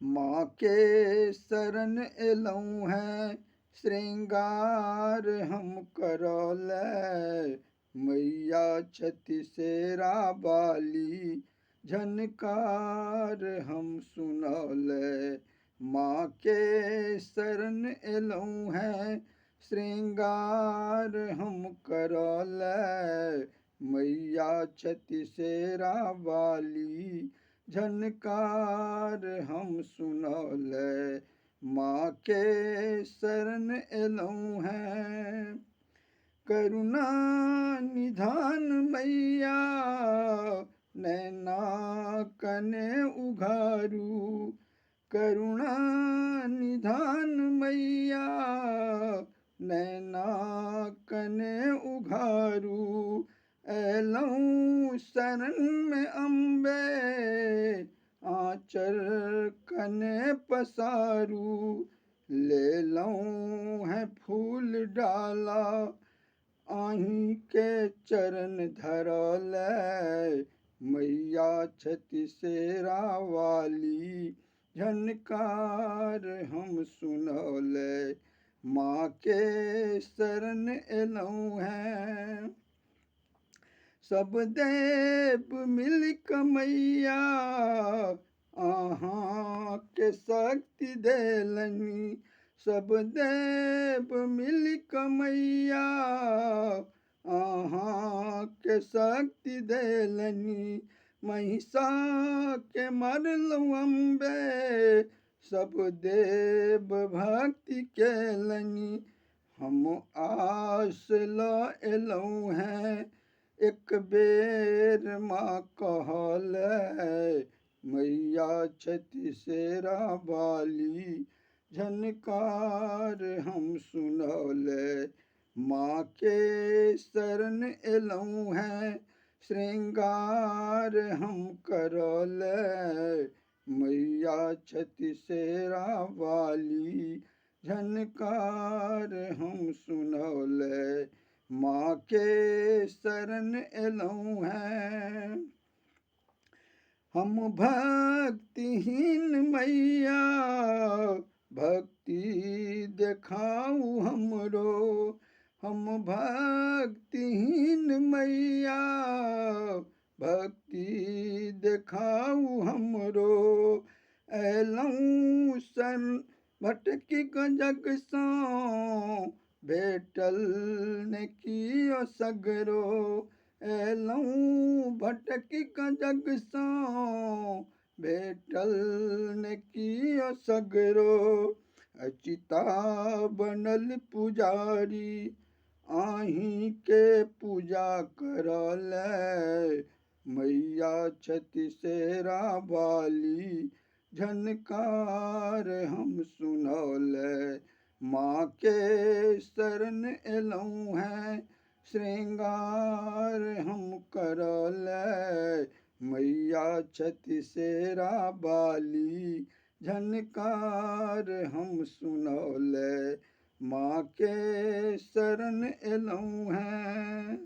माँ के शरण एलौं हैं, श्रृंगार हम करौले। मैया छति सेरा बाली, झनकार हम सुनौले। माँ के शरण एलौं हैं, श्रृंगार हम करौले। मैया छति सेरा बाली, झनकार हम सुनौले। माँ के शरण एलौं हैं। करुणा निधान मैया, नैना कने उघारू। करुणा निधान मैया, नैना कने उघारू। एलौं शरण में अम्बे, आँचर कने पसारू। ले लऊं है फूल डाला, आहीं के चरण धरौले। मैया छति सेरा वाली, झनकार हम सुनौले। माँ के शरण एलौं हैं। सब देव मिल मैया, आहाँ के शक्ति देलनी। सब देव मिल मैया, आहाँ के शक्ति देलनी। महिषा के मरलऊ अम्बे, सब देव भक्ति केलनी। हम आस ल एलौं हैं, एक बेर माँ कहले। मैया छति सेरा बाली, झनकार हम सुनौले। माँ के शरण एलौं हैं, श्रृंगार हम करौले। मैया छति सेरा बाली, झनकार हम सुनौले। माँ के शरण एलौं हैं। हम भक्तिहीन मैया, भक्ति देखाऊ हमरो। हम भक्तिहीन मैया, भक्ति देखाऊ हमरो। एलौं सन भटकी जग सो, भेटल ने कियो सगरो। एलौं भटकी जग सो, भेटल ने कियो सगरो। अचिता बनल पुजारी, आहीं के पूजा करौले। मैया छति सेरा बाली, झनकार हम सुनौले। माँ के शरण एलौं हैं, श्रृंगार हम करौले। मैया छति सेरा बाली, झनकार हम सुनौले। माँ के शरण एलौं हैं।